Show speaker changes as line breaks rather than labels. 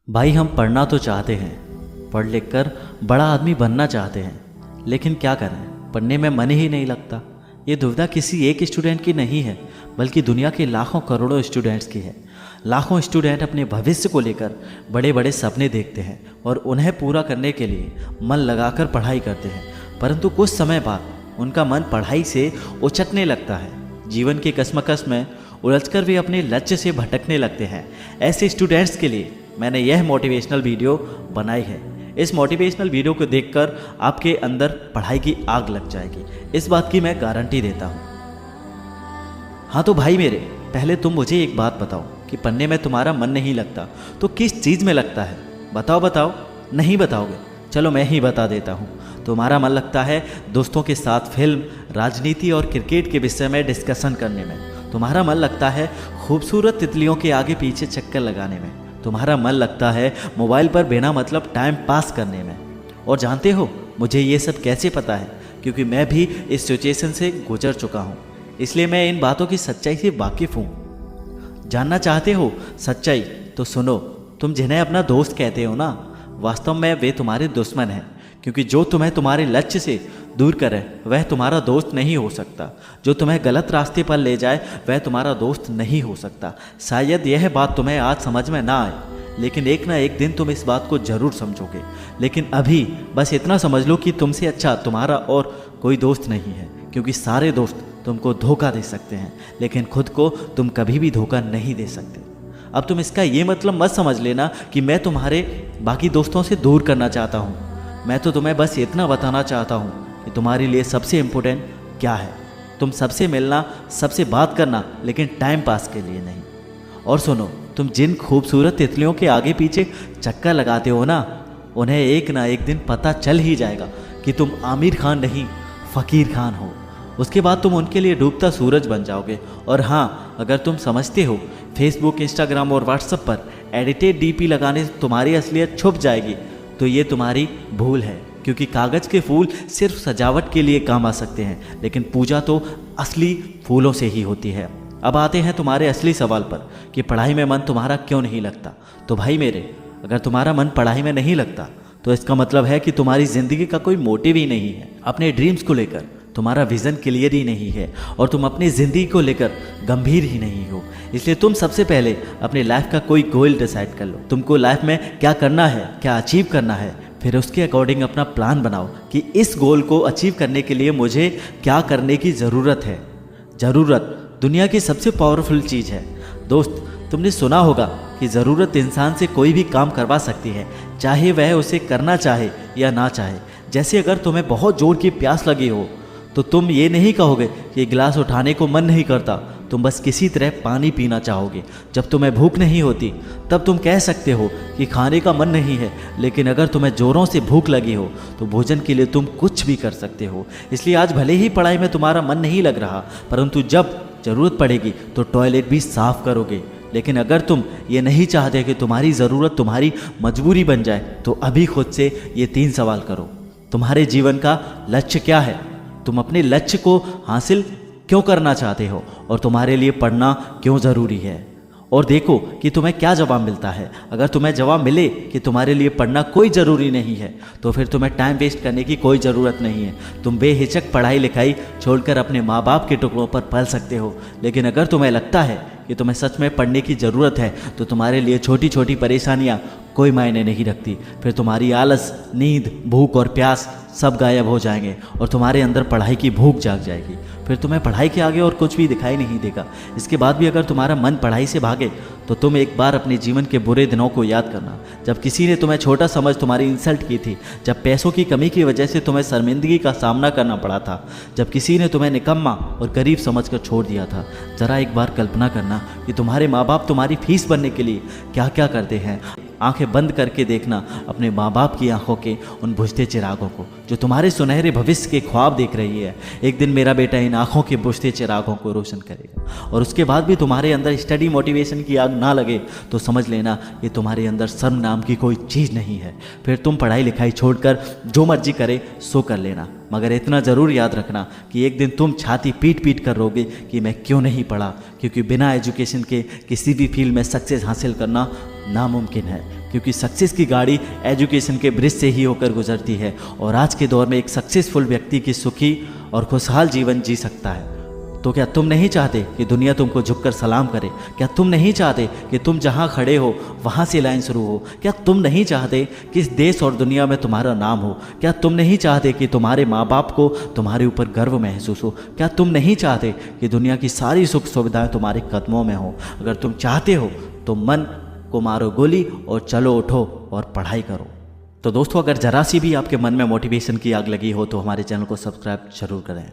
भाई हम पढ़ना तो चाहते हैं, पढ़ लिख कर बड़ा आदमी बनना चाहते हैं, लेकिन क्या करें, पढ़ने में मन ही नहीं लगता। ये दुविधा किसी एक स्टूडेंट की नहीं है, बल्कि दुनिया के लाखों करोड़ों स्टूडेंट्स की है। लाखों स्टूडेंट अपने भविष्य को लेकर बड़े बड़े सपने देखते हैं और उन्हें पूरा करने के लिए मन लगाकर पढ़ाई करते हैं, परंतु कुछ समय बाद उनका मन पढ़ाई से उचटने लगता है। जीवन की कश्मकश में उलझकर भी अपने लक्ष्य से भटकने लगते हैं। ऐसे स्टूडेंट्स के लिए मैंने यह मोटिवेशनल वीडियो बनाई है। इस मोटिवेशनल वीडियो को देखकर आपके अंदर पढ़ाई की आग लग जाएगी, इस बात की मैं गारंटी देता हूँ। हाँ तो भाई मेरे, पहले तुम मुझे एक बात बताओ कि पढ़ने में तुम्हारा मन नहीं लगता तो किस चीज़ में लगता है? बताओ बताओ। नहीं बताओगे? चलो मैं ही बता देता हूँ। तुम्हारा मन लगता है दोस्तों के साथ फिल्म, राजनीति और क्रिकेट के विषय में डिस्कशन करने में। तुम्हारा मन लगता है खूबसूरत तितलियों के आगे पीछे चक्कर लगाने में। तुम्हारा मन लगता है मोबाइल पर बिना मतलब टाइम पास करने में। और जानते हो मुझे ये सब कैसे पता है? क्योंकि मैं भी इस सिचुएशन से गुजर चुका हूँ, इसलिए मैं इन बातों की सच्चाई से वाकिफ़ हूँ। जानना चाहते हो सच्चाई? तो सुनो। तुम जिन्हें अपना दोस्त कहते हो ना, वास्तव में वे तुम्हारे दुश्मन हैं, क्योंकि जो तुम्हें तुम्हारे लक्ष्य से दूर करे वह तुम्हारा दोस्त नहीं हो सकता। जो तुम्हें गलत रास्ते पर ले जाए वह तुम्हारा दोस्त नहीं हो सकता। शायद यह बात तुम्हें आज समझ में ना आए, लेकिन एक ना एक दिन तुम इस बात को ज़रूर समझोगे। लेकिन अभी बस इतना समझ लो कि तुमसे अच्छा तुम्हारा और कोई दोस्त नहीं है, क्योंकि सारे दोस्त तुमको धोखा दे सकते हैं, लेकिन खुद को तुम कभी भी धोखा नहीं दे सकते। अब तुम इसका ये मतलब मत समझ लेना कि मैं तुम्हारे बाकी दोस्तों से दूर करना चाहता हूँ। मैं तो तुम्हें बस इतना बताना चाहता हूँ कि तुम्हारे लिए सबसे इम्पोर्टेंट क्या है। तुम सबसे मिलना, सबसे बात करना, लेकिन टाइम पास के लिए नहीं। और सुनो, तुम जिन खूबसूरत तितलियों के आगे पीछे चक्कर लगाते हो ना, उन्हें एक ना एक दिन पता चल ही जाएगा कि तुम आमिर खान नहीं, फ़कीर खान हो। उसके बाद तुम उनके लिए डूबता सूरज बन जाओगे। और हाँ, अगर तुम समझते हो फेसबुक, इंस्टाग्राम और व्हाट्सएप पर एडिटेड डीपी लगाने से तुम्हारी असलियत छुप जाएगी, तो ये तुम्हारी भूल है। क्योंकि कागज़ के फूल सिर्फ सजावट के लिए काम आ सकते हैं, लेकिन पूजा तो असली फूलों से ही होती है। अब आते हैं तुम्हारे असली सवाल पर कि पढ़ाई में मन तुम्हारा क्यों नहीं लगता। तो भाई मेरे, अगर तुम्हारा मन पढ़ाई में नहीं लगता तो इसका मतलब है कि तुम्हारी ज़िंदगी का कोई मोटिव ही नहीं है। अपने ड्रीम्स को लेकर तुम्हारा विज़न क्लियर ही नहीं है और तुम अपनी ज़िंदगी को लेकर गंभीर ही नहीं हो। इसलिए तुम सबसे पहले अपनी लाइफ का कोई गोल डिसाइड कर लो। तुमको लाइफ में क्या करना है, क्या अचीव करना है, फिर उसके अकॉर्डिंग अपना प्लान बनाओ कि इस गोल को अचीव करने के लिए मुझे क्या करने की ज़रूरत है। ज़रूरत दुनिया की सबसे पावरफुल चीज़ है दोस्त। तुमने सुना होगा कि ज़रूरत इंसान से कोई भी काम करवा सकती है, चाहे वह उसे करना चाहे या ना चाहे। जैसे अगर तुम्हें बहुत जोर की प्यास लगी हो तो तुम ये नहीं कहोगे कि गिलास उठाने को मन नहीं करता, तुम बस किसी तरह पानी पीना चाहोगे। जब तुम्हें भूख नहीं होती तब तुम कह सकते हो कि खाने का मन नहीं है, लेकिन अगर तुम्हें ज़ोरों से भूख लगी हो तो भोजन के लिए तुम कुछ भी कर सकते हो। इसलिए आज भले ही पढ़ाई में तुम्हारा मन नहीं लग रहा, परंतु जब ज़रूरत पड़ेगी तो टॉयलेट भी साफ़ करोगे। लेकिन अगर तुम ये नहीं चाहते कि तुम्हारी ज़रूरत तुम्हारी मजबूरी बन जाए, तो अभी खुद से ये 3 सवाल करो। तुम्हारे जीवन का लक्ष्य क्या है? तुम अपने लक्ष्य को हासिल क्यों करना चाहते हो? और तुम्हारे लिए पढ़ना क्यों ज़रूरी है? और देखो कि तुम्हें क्या जवाब मिलता है। अगर तुम्हें जवाब मिले कि तुम्हारे लिए पढ़ना कोई ज़रूरी नहीं है, तो फिर तुम्हें टाइम वेस्ट करने की कोई ज़रूरत नहीं है। तुम बेहिचक पढ़ाई लिखाई छोड़कर अपने माँ बाप के टुकड़ों पर पल सकते हो। लेकिन अगर तुम्हें लगता है कि तुम्हें सच में पढ़ने की ज़रूरत है, तो तुम्हारे लिए छोटी छोटी परेशानियाँ कोई मायने नहीं रखती। फिर तुम्हारी आलस, नींद, भूख और प्यास सब गायब हो जाएंगे और तुम्हारे अंदर पढ़ाई की भूख जाग जाएगी। फिर तुम्हें पढ़ाई के आगे और कुछ भी दिखाई नहीं देगा। इसके बाद भी अगर तुम्हारा मन पढ़ाई से भागे तो तुम एक बार अपने जीवन के बुरे दिनों को याद करना, जब किसी ने तुम्हें छोटा समझ तुम्हारी इंसल्ट की थी, जब पैसों की कमी की वजह से तुम्हें शर्मिंदगी का सामना करना पड़ा था, जब किसी ने तुम्हें निकम्मा और गरीब समझकर छोड़ दिया था। ज़रा एक बार कल्पना करना कि तुम्हारे माँ बाप तुम्हारी फीस भरने के लिए क्या क्या करते हैं। आंखें बंद करके देखना अपने माँ बाप की आंखों के उन बुझते चिरागों को, जो तुम्हारे सुनहरे भविष्य के ख्वाब देख रही है। एक दिन मेरा बेटा इन आंखों के बुझते चिरागों को रोशन करेगा। और उसके बाद भी तुम्हारे अंदर स्टडी मोटिवेशन की आग ना लगे तो समझ लेना ये तुम्हारे अंदर शर्म नाम की कोई चीज़ नहीं है। फिर तुम पढ़ाई लिखाई छोड़कर जो मर्जी करे सो कर लेना, मगर इतना ज़रूर याद रखना कि एक दिन तुम छाती पीट पीट कर रोगे कि मैं क्यों नहीं पढ़ा, क्योंकि बिना एजुकेशन के किसी भी फील्ड में सक्सेस हासिल करना नामुमकिन है। क्योंकि सक्सेस की गाड़ी एजुकेशन के ब्रिज से ही होकर गुजरती है और आज के दौर में एक सक्सेसफुल व्यक्ति की सुखी और खुशहाल जीवन जी सकता है। तो क्या तुम नहीं चाहते कि दुनिया तुमको झुककर सलाम करे? क्या तुम नहीं चाहते कि तुम जहां खड़े हो वहां से लाइन शुरू हो? क्या तुम नहीं चाहते कि इस देश और दुनिया में तुम्हारा नाम हो? क्या तुम नहीं चाहते कि तुम्हारे माँ बाप को तुम्हारे ऊपर गर्व महसूस हो? क्या तुम नहीं चाहते कि दुनिया की सारी सुख सुविधाएं तुम्हारे कदमों में हो? अगर तुम चाहते हो तो मन को मारो गोली और चलो उठो और पढ़ाई करो। तो दोस्तों, अगर जरा सी भी आपके मन में मोटिवेशन की आग लगी हो तो हमारे चैनल को सब्सक्राइब जरूर करें।